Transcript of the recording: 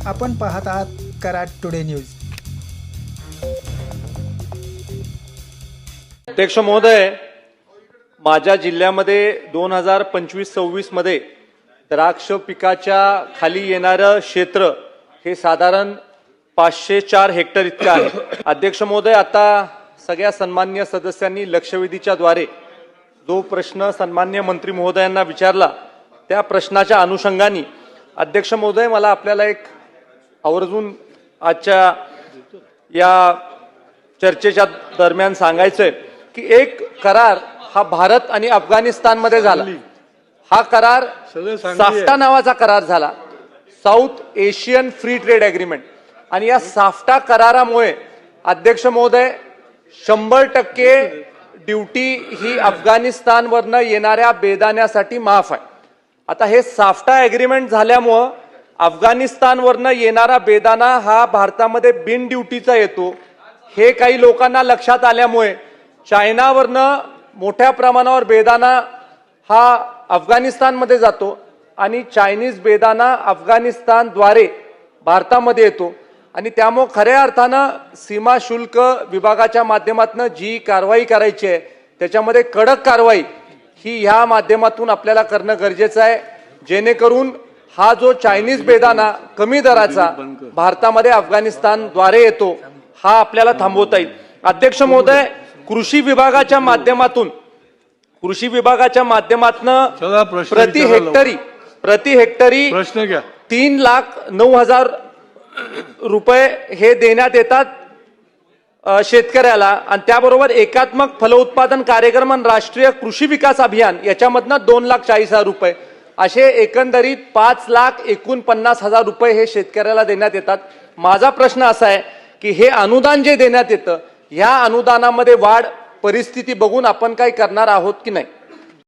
आपण पाहत आहात कराड टुडे न्यूज। अध्यक्ष महोदय, माझ्या जिल्ह्यामध्ये 2025-26 मध्ये द्राक्ष पिकाच्या खाली येणारे क्षेत्र हे साधारण 504 हेक्टर इतके आहे। अध्यक्ष महोदय, आता सगळ्या सन्माननीय सदस्यांनी लक्षवेधीच्या द्वारे जो प्रश्न सन्माननीय मंत्री महोदयांना विचारला त्या प्रश्नाच्या अनुषंगाने अध्यक्ष महोदय मला आपल्याला एक आवर्जून आजच्या या चर्चेच्या दरम्यान सांगायचंय की एक करार हा भारत आणि अफगाणिस्तान मध्ये झाला। हा करार साफ्टा नावाचा करार झाला, south Asian free trade agreement. आणि या साफ्टा करारामुळे अध्यक्ष महोदय 100% ड्यूटी ही अफगाणिस्तानवरनं येणाऱ्या बेदाण्यासाठी माफ आहे। आता हे साफ्टा एग्रीमेंट झाल्यामुळे अफगाणिस्तानवरनं येणारा बेदाणा हा भारतामध्ये बिन ड्यूटीचा येतो। हे काही लोकांना लक्षात आल्यामुळे चायनावरनं मोठ्या प्रमाणावर बेदाणा हा अफगाणिस्तानमध्ये जातो आणि चायनीज बेदाणा अफगाणिस्तानद्वारे भारतामध्ये येतो। आणि त्यामुळे खऱ्या अर्थानं सीमा शुल्क विभागाच्या माध्यमातून जी कारवाई करायची आहे त्याच्यामध्ये कडक कारवाई ही ह्या माध्यमातून आपल्याला करणं गरजेचं आहे, जेणेकरून हा जो चायनीज बेदाणा कमी दराचा भारतामध्ये अफगाणिस्तानद्वारे येतो हा आपल्याला थांबवता येईल। अध्यक्ष महोदय, कृषी विभागाच्या माध्यमातून प्रति हेक्टरी 3,09,000 रुपये हे देण्यात येतात शेतकऱ्याला। आणि त्याबरोबर एकात्मक फलोत्पादन कार्यक्रम आणि राष्ट्रीय कृषी विकास अभियान याच्यामधनं 2,40,000 रुपये असे एकंदरीत 5,49,000 रुपये हे शेतकऱ्याला देण्यात येतात। माझा प्रश्न असा आहे की हे अनुदान जे देण्यात येतं ह्या अनुदानामध्ये वाढ परिस्थिती बघून आपण काय करणार आहोत की नाही?